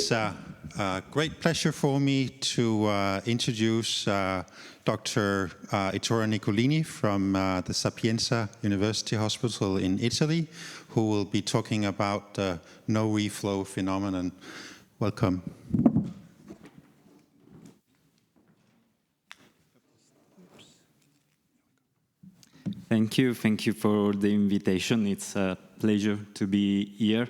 It's a great pleasure for me to introduce Dr. Ettore Nicolini from the Sapienza University Hospital in Italy, who will be talking about the no-reflow phenomenon. Welcome. Thank you for the invitation. It's a pleasure to be here.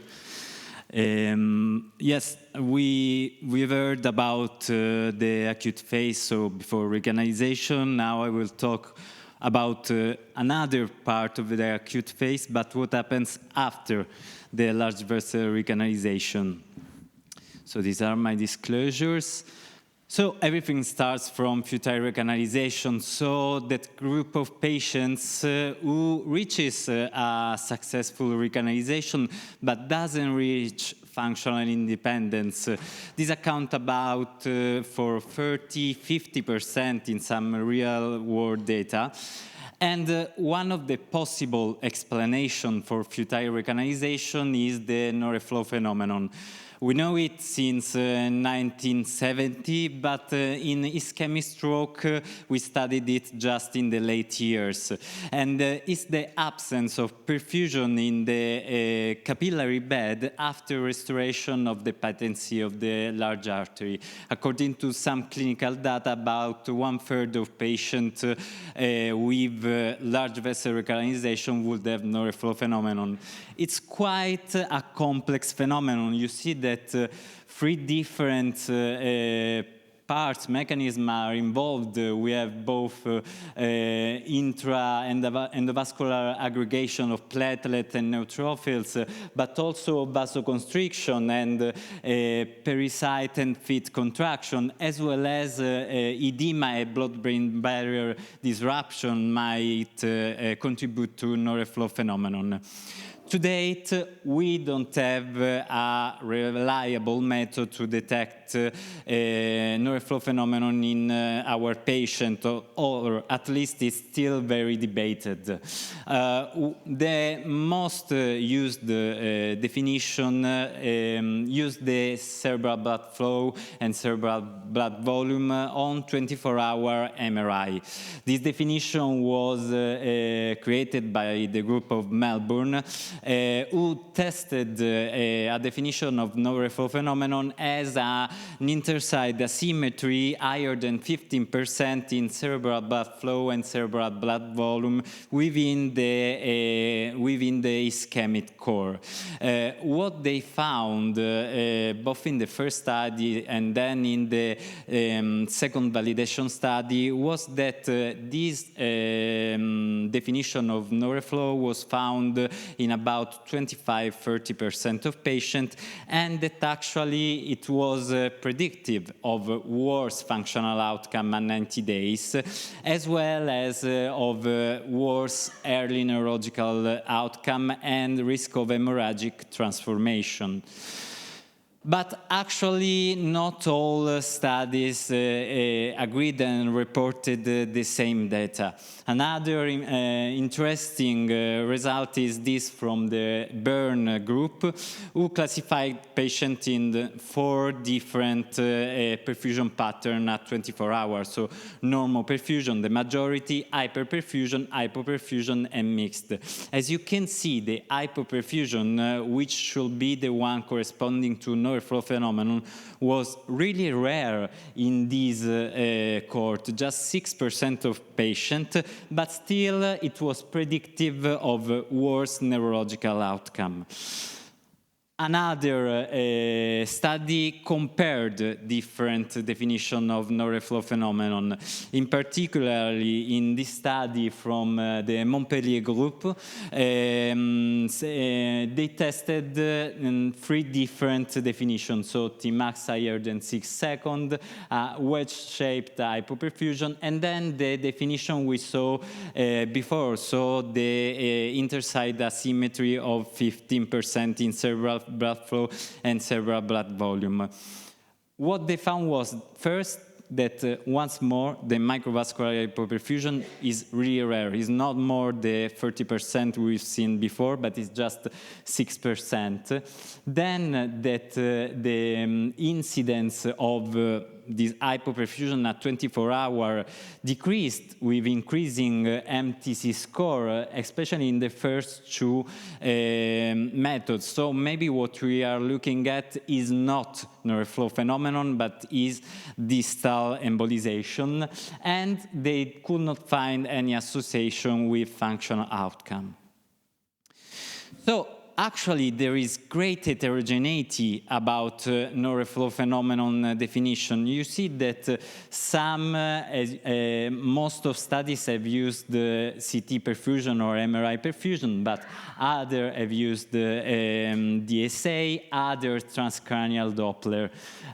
Yes, we've heard about the acute phase, so before recanalization. Now I will talk about another part of the acute phase, but what happens after the large vessel recanalization. So these are my disclosures. So everything starts from futile recanalization, so that group of patients who reaches a successful recanalization but doesn't reach functional independence. This account about for 30–50% in some real-world data. And one of the possible explanations for futile recanalization is the no-reflow phenomenon. We know it since 1970, but in ischemic stroke, we studied it just in the late years. And it's the absence of perfusion in the capillary bed after restoration of the patency of the large artery. According to some clinical data, about 1/3 of patients with large vessel recanalization would have no-reflow phenomenon. It's quite a complex phenomenon. You see that three different mechanisms are involved. We have both intra-endovascular aggregation of platelets and neutrophils, but also vasoconstriction and pericyte and feet contraction, as well as edema and blood-brain barrier disruption might contribute to no-reflow phenomenon. To date, we don't have a reliable method to detect no-reflow phenomenon in our patient, or at least it's still very debated. The most used definition use the cerebral blood flow and cerebral blood volume on 24-hour MRI. This definition was created by the group of Melbourne, who tested a definition of no-reflow phenomenon as an interside asymmetry higher than 15% in cerebral blood flow and cerebral blood volume within the ischemic core. What they found, both in the first study and then in the second validation study, was that this definition of no-reflow was found in about 25–30% of patients, and that actually it was predictive of worse functional outcome at 90 days, as well as of worse early neurological outcome and risk of hemorrhagic transformation. But actually, not all studies agreed and reported the same data. Another interesting result is this from the Bern group, who classified patients in 4 different perfusion patterns at 24 hours. So normal perfusion, the majority, hyperperfusion, hypoperfusion, and mixed. As you can see, the hypoperfusion, which should be the one corresponding to no-reflow phenomenon, was really rare in this cohort, just 6% of patients, but still it was predictive of worse neurological outcome. Another study compared different definitions of no-reflow phenomenon. In particular, in this study from the Montpellier group, they tested 3 different definitions. So Tmax higher than 6 seconds, wedge-shaped hypoperfusion, and then the definition we saw before, so the interside asymmetry of 15% in cerebral blood flow and cerebral blood volume. What they found was, first, that once more, the microvascular hypoperfusion is really rare. It's not more the 30% we've seen before, but it's just 6%. Then that the incidence of this hypoperfusion at 24-hour decreased with increasing MTC score, especially in the first two methods. So maybe what we are looking at is not no-reflow phenomenon, but is distal embolization, and they could not find any association with functional outcome. So actually, there is great heterogeneity about no-reflow phenomenon definition. You see that most of studies have used CT perfusion or MRI perfusion, but others have used DSA, others transcranial Doppler.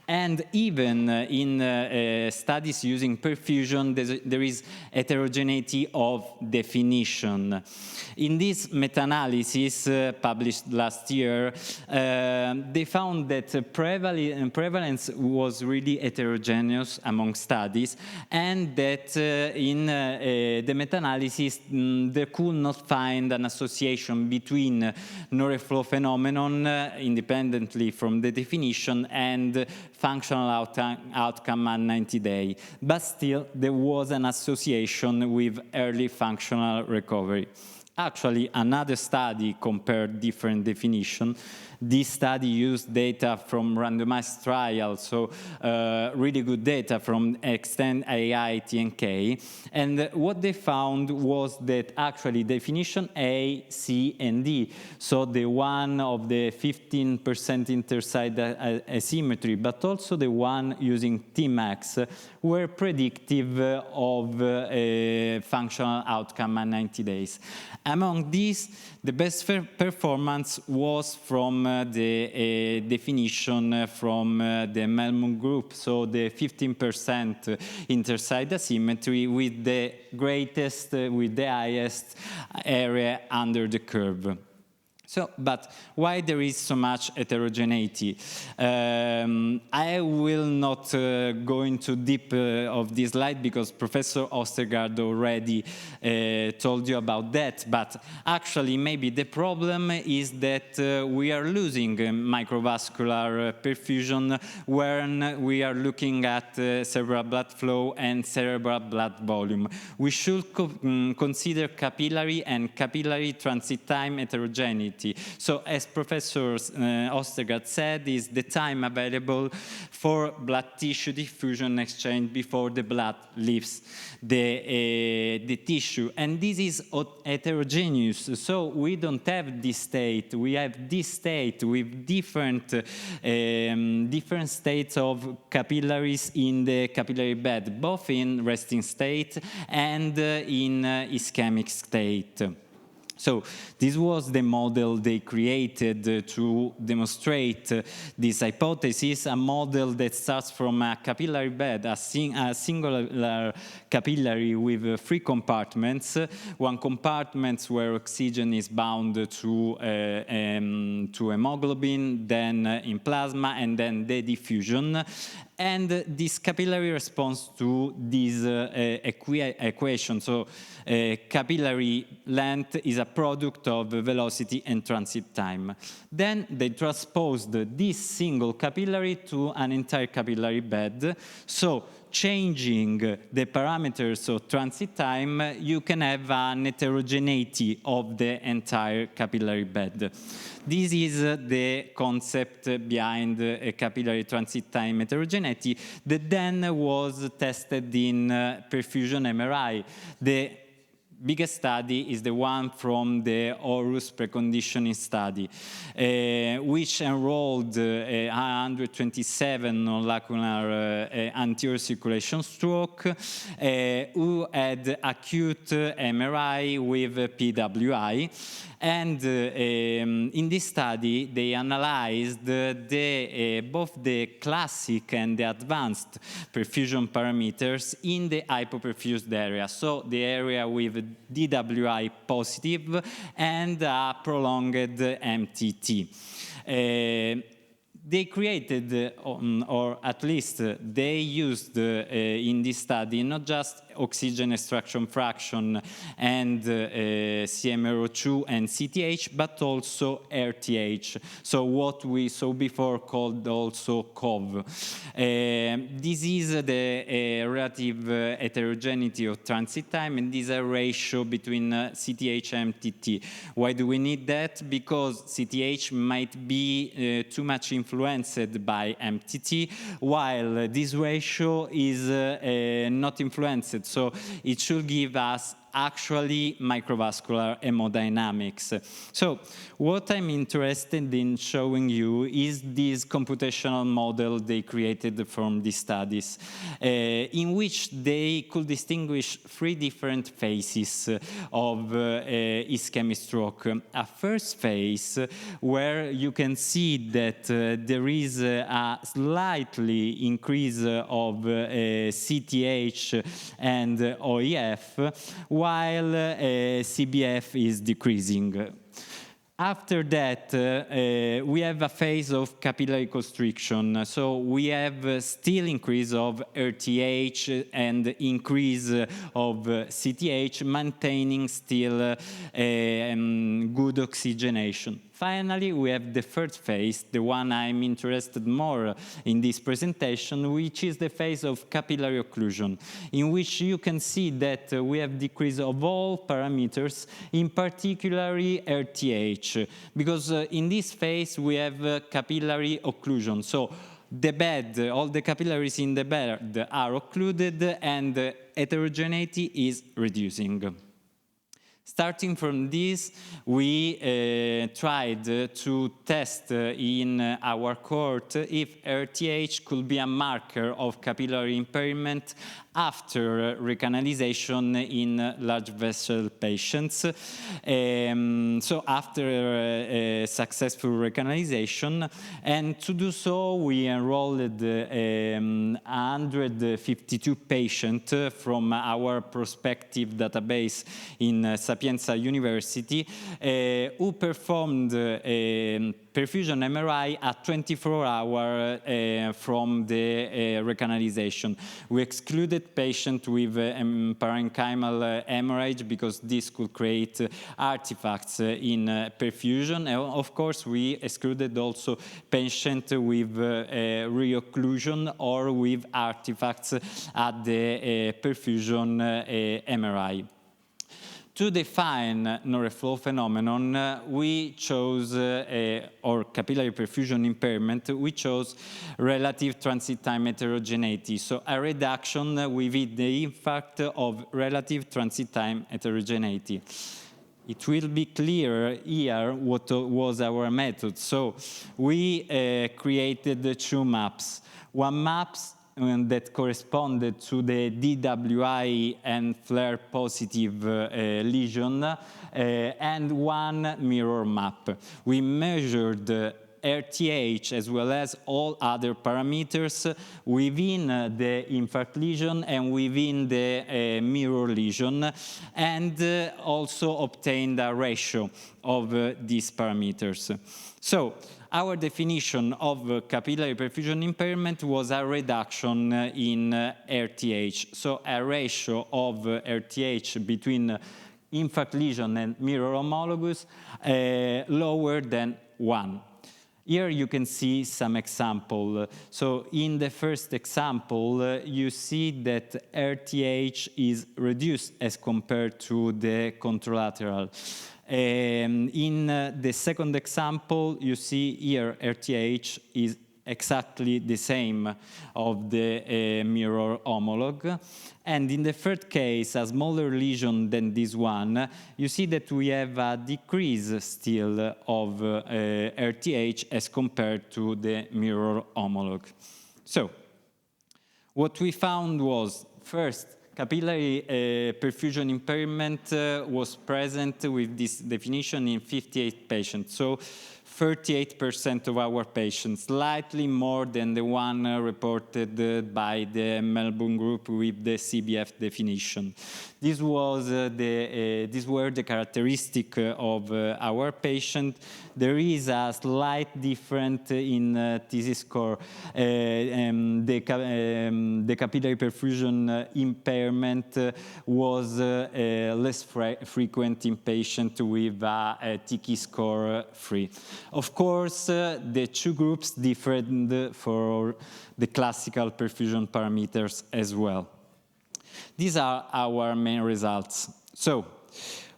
And even in studies using perfusion, there is heterogeneity of definition. In this meta-analysis published last year, they found that prevalence was really heterogeneous among studies, and that in the meta-analysis they could not find an association between no-reflow phenomenon independently from the definition and functional outcome at 90 days. But still, there was an association with early functional recovery. Actually, another study compared different definitions. This study used data from randomized trials, so really good data from Extend AI TNK. And what they found was that actually definition A, C, and D, so the one of the 15% interside asymmetry, but also the one using Tmax, were predictive of functional outcome at 90 days. Among these, the best performance was from the definition from the Melmund group, so the 15% interside asymmetry with the greatest, with the highest area under the curve. So, but why there is so much heterogeneity? I will not go into deep of this slide because Professor Ostergaard already told you about that, but actually maybe the problem is that we are losing microvascular perfusion when we are looking at cerebral blood flow and cerebral blood volume. We should consider capillary and capillary transit time heterogeneity. So as Professor Ostergaard said, is the time available for blood tissue diffusion exchange before the blood leaves the tissue. And this is heterogeneous, so we don't have this state. We have this state with different states of capillaries in the capillary bed, both in resting state and in ischemic state. So this was the model they created to demonstrate this hypothesis, a model that starts from a capillary bed, a singular capillary with 3 compartments. One compartment where oxygen is bound to hemoglobin, then in plasma, and then the diffusion. And this capillary responds to this equation. So capillary length is a product of velocity and transit time. Then they transposed this single capillary to an entire capillary bed. So changing the parameters of transit time, you can have an heterogeneity of the entire capillary bed. This is the concept behind capillary transit time heterogeneity that then was tested in perfusion MRI. The biggest study is the one from the Horus preconditioning study, which enrolled 127 non-lacunar anterior circulation stroke who had acute MRI with PWI. And in this study, they analyzed both the classic and the advanced perfusion parameters in the hypoperfused area, so the area with DWI positive and a prolonged MTT. they created, or at least they used in this study, not just oxygen extraction fraction and CMRO2 and CTH, but also RTH, so what we saw before called also COV. This is the relative heterogeneity of transit time, and this is a ratio between CTH and MTT. Why do we need that? Because CTH might be too much influenced by MTT, while this ratio is not influenced, so it should give us actually microvascular hemodynamics. So what I'm interested in showing you is this computational model they created from these studies, in which they could distinguish 3 different phases of ischemic stroke. A first phase where you can see that there is a slightly increase of CTH and OEF, while CBF is decreasing. After that, we have a phase of capillary constriction. So we have still increase of RTH and increase of CTH, maintaining still good oxygenation. Finally, we have the third phase, the one I'm interested more in this presentation, which is the phase of capillary occlusion, in which you can see that we have decrease of all parameters, in particular RTH, because in this phase we have capillary occlusion. So the bed, all the capillaries in the bed are occluded and heterogeneity is reducing. Starting from this, we tried to test in our cohort if RTH could be a marker of capillary impairment after recanalization in large vessel patients. So after successful recanalization, and to do so, we enrolled 152 patients from our prospective database in Sapienza University who performed perfusion MRI at 24 hours from the recanalization. We excluded patients with parenchymal hemorrhage because this could create artifacts in perfusion. And of course, we excluded also patients with reocclusion or with artifacts at the perfusion MRI. To define no-reflow phenomenon, we chose, or capillary perfusion impairment, we chose relative transit time heterogeneity, so a reduction within the impact of relative transit time heterogeneity. It will be clear here what was our method. So we created 2 maps. One map that corresponded to the DWI and flare positive lesion, and one mirror map. We measured RTH as well as all other parameters within the infarct lesion and within the mirror lesion, and also obtained a ratio of these parameters. So our definition of capillary perfusion impairment was a reduction in RTH, so a ratio of RTH between infarct lesion and mirror homologous lower than 1. Here you can see some example. So in the first example, you see that RTH is reduced as compared to the contralateral. In the second example, you see here RTH is exactly the same of the mirror homologue. And in the third case, a smaller lesion than this one, you see that we have a decrease still of RTH as compared to the mirror homologue. So what we found was, first, capillary perfusion impairment was present with this definition in 58 patients. So 38% of our patients, slightly more than the one reported by the Melbourne group with the CBF definition. These were the characteristics of our patient. There is a slight difference in TC score. The capillary perfusion impairment was less frequent in patients with a TK score 3. Of course, the two groups differed for the classical perfusion parameters as well. These are our main results. So,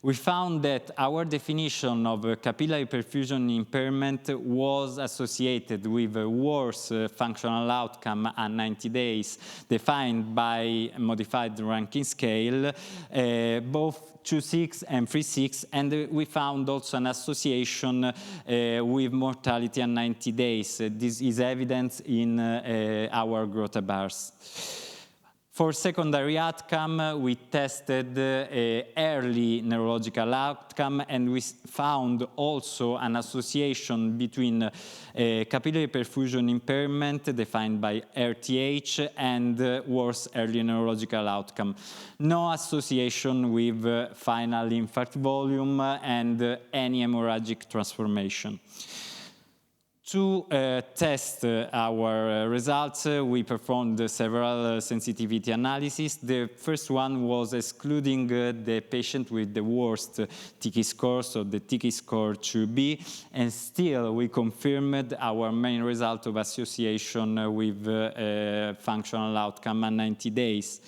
we found that our definition of capillary perfusion impairment was associated with a worse functional outcome at 90 days, defined by a modified ranking scale, both 2.6 and 3.6, and we found also an association with mortality at 90 days. This is evident in our Grothe bars. For secondary outcome, we tested early neurological outcome, and we found also an association between capillary perfusion impairment defined by RTH and worse early neurological outcome. No association with final infarct volume and any hemorrhagic transformation. To test our results, we performed several sensitivity analyses. The first one was excluding the patient with the worst TK score, so the TK score 2B, and still we confirmed our main result of association with functional outcome at 90 days,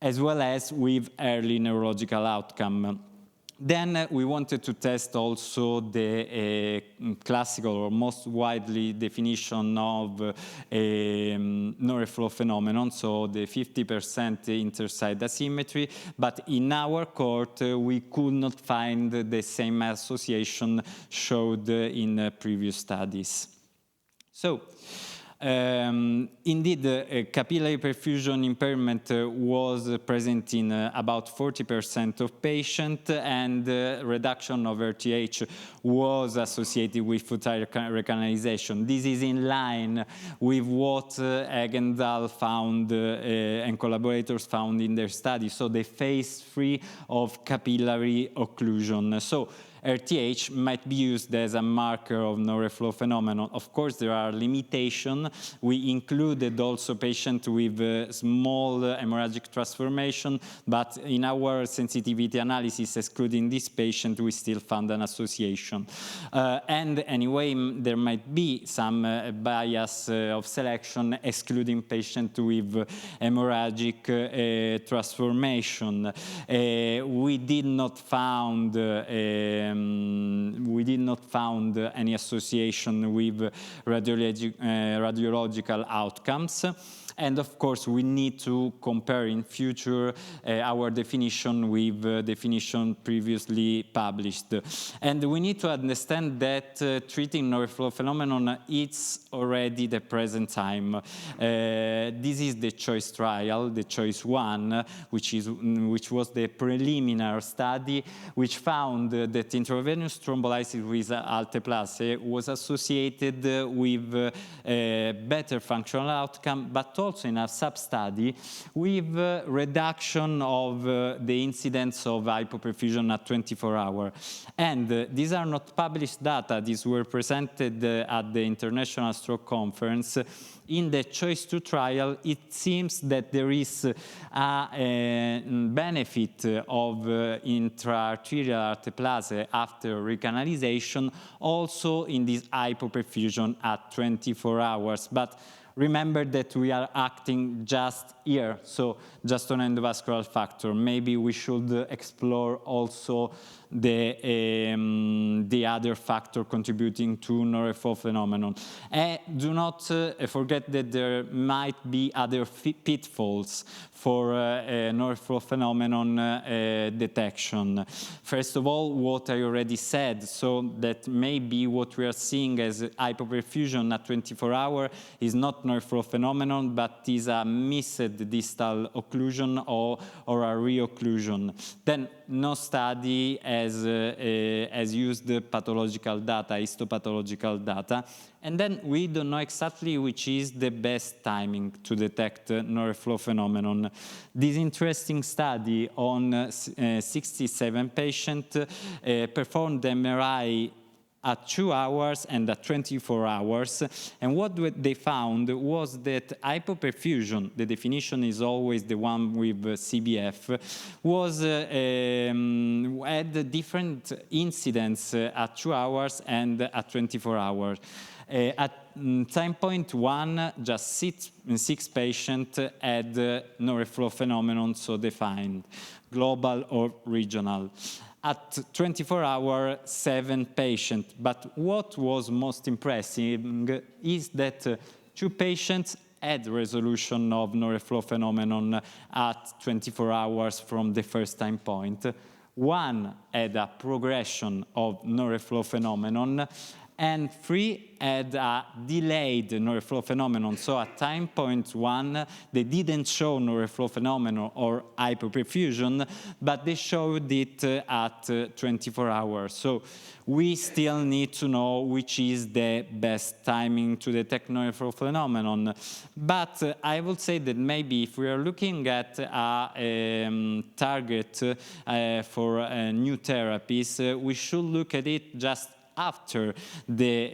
as well as with early neurological outcome. Then we wanted to test also the classical or most widely definition of no-reflow phenomenon, so the 50% interside asymmetry, but in our cohort we could not find the same association showed in previous studies. So, indeed, capillary perfusion impairment was present in about 40% of patients, and reduction of RTH was associated with futile recanalization. This is in line with what Eggendahl found and collaborators found in their study, so the phase 3 of capillary occlusion. So, RTH might be used as a marker of no-reflow phenomenon. Of course, there are limitations. We included also patients with small hemorrhagic transformation, but in our sensitivity analysis, excluding this patient, we still found an association. And anyway, there might be some bias of selection, excluding patients with hemorrhagic transformation. We did not found any association with radiological outcomes. And of course, we need to compare in future our definition with definition previously published. And we need to understand that treating no-reflow phenomenon is already the present time. This is the choice trial, the choice 1, which was the preliminary study, which found that intravenous thrombolysis with alteplase was associated with better functional outcome, but also in a sub-study with reduction of the incidence of hypoperfusion at 24 hours. And these are not published data. These were presented at the International Stroke Conference. In the Choice 2 trial, it seems that there is a benefit of intraarterial alteplase after recanalization, also in this hypoperfusion at 24 hours. But remember that we are acting just here, so just on endovascular factor. Maybe we should explore also the other factor contributing to no-reflow phenomenon. Do not forget that there might be other pitfalls for no-reflow phenomenon detection. First of all, what I already said, so that maybe what we are seeing as hypoperfusion at 24 hours is not not no-reflow phenomenon, but is a missed distal occlusion or a reocclusion. Then no study has used pathological data, histopathological data, and then we don't know exactly which is the best timing to detect no-reflow phenomenon. This interesting study on 67 patients performed MRI at 2 hours and at 24 hours. And what they found was that hypoperfusion, the definition is always the one with CBF, was had different incidence at 2 hours and at 24 hours. At time point 1, just six patients had no-reflow phenomenon, so defined, global or regional. At 24 hours, 7 patients. But what was most impressive is that 2 patients had resolution of no-reflow phenomenon at 24 hours from the first time point. 1 had a progression of no-reflow phenomenon, and 3 had a delayed no-reflow phenomenon. So at time point 1, they didn't show no-reflow phenomenon or hypoperfusion, but they showed it at 24 hours. So we still need to know which is the best timing to detect no-reflow phenomenon. But I would say that maybe if we are looking at a target for new therapies, we should look at it just after the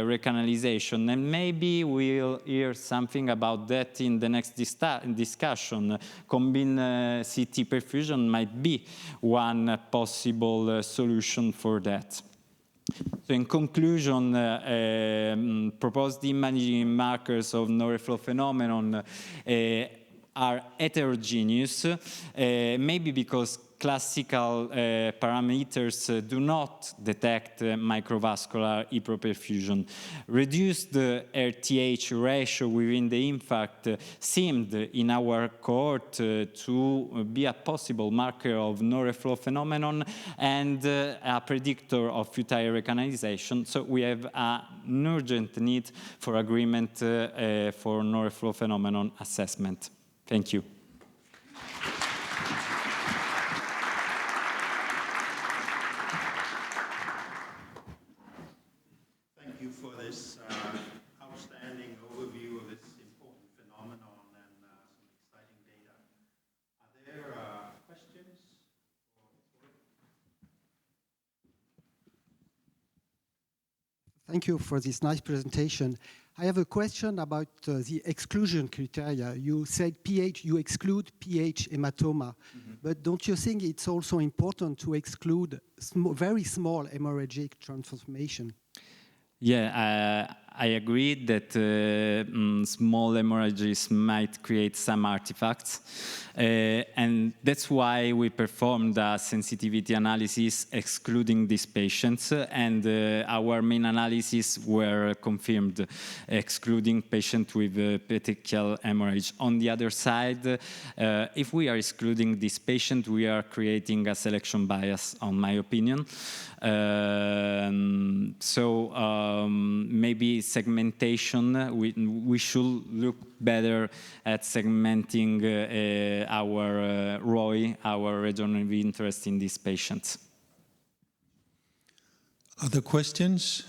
recanalization, and maybe we'll hear something about that in the next discussion. Combined CT perfusion might be one possible solution for that. So in conclusion, proposed imaging markers of no-reflow phenomenon are heterogeneous, maybe because classical parameters do not detect microvascular hyperperfusion. Reduced RTH ratio within the infarct seemed in our cohort to be a possible marker of no-reflow phenomenon and a predictor of futile recanalization. So we have an urgent need for agreement for no-reflow phenomenon assessment. Thank you. Outstanding overview of this important phenomenon and some exciting data. Are there questions? Thank you for this nice presentation. I have a question about the exclusion criteria. You said pH, you exclude pH hematoma, but don't you think it's also important to exclude very small hemorrhagic transformation? Yeah, I agree that small hemorrhages might create some artifacts, and that's why we performed a sensitivity analysis excluding these patients, and our main analysis were confirmed excluding patients with petechial hemorrhage. On the other side, if we are excluding this patient, we are creating a selection bias, on my opinion. Maybe segmentation, we should look better at segmenting our ROI, our region of interest in these patients. Other questions?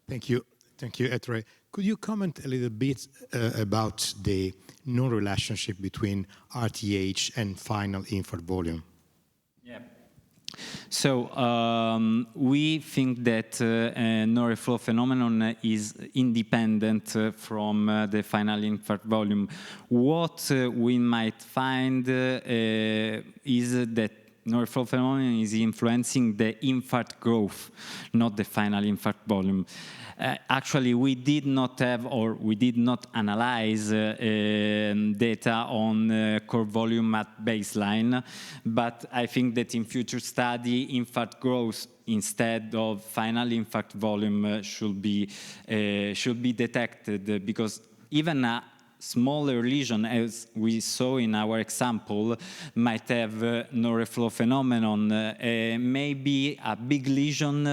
Thank you, Ettore. Could you comment a little bit about the no-relationship between RTH and final infarct volume? Yeah. So we think that no-reflow phenomenon is independent from the final infarct volume. What we might find is that no-reflow phenomenon is influencing the infarct growth, not the final infarct volume. Actually, we did not have, or we did not analyze data on core volume at baseline, but I think that in future study, infarct growth instead of final infarct volume should be detected, because even a smaller lesion, as we saw in our example, might have no reflow phenomenon. Maybe a big lesion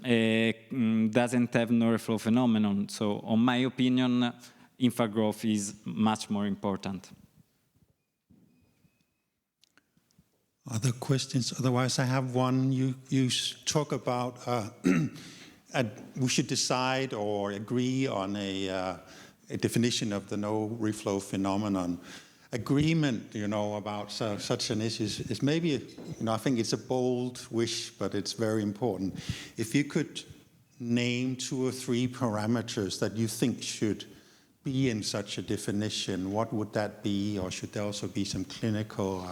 doesn't have no reflow phenomenon. So, in my opinion, infragrowth is much more important. Other questions? Otherwise, I have one. You talk about we should decide or agree on a definition of the no-reflow phenomenon. Agreement, about such an issue is maybe, I think it's a bold wish, but it's very important. If you could name 2 or 3 parameters that you think should be in such a definition, what would that be? Or should there also be some clinical...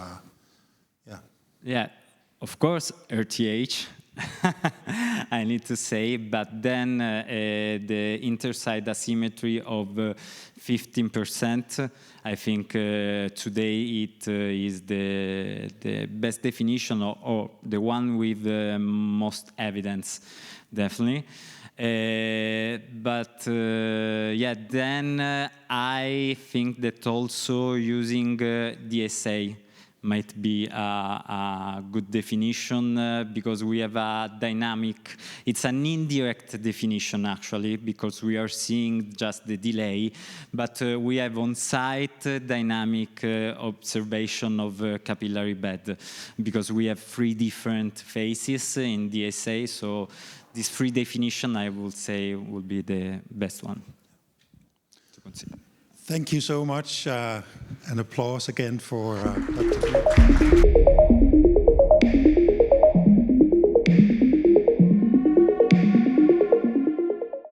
Yeah, of course, RTH, I need to say, but then the interside asymmetry of 15%, I think today it is the best definition or the one with the most evidence, definitely. Yeah, then I think that also using DSA might be a good definition because we have a dynamic, it's an indirect definition actually, because we are seeing just the delay, but we have on-site dynamic observation of capillary bed, because we have 3 different phases in DSA, so this 3 definition I would say would be the best one to consider. Thank you so much. An applause again for Dr.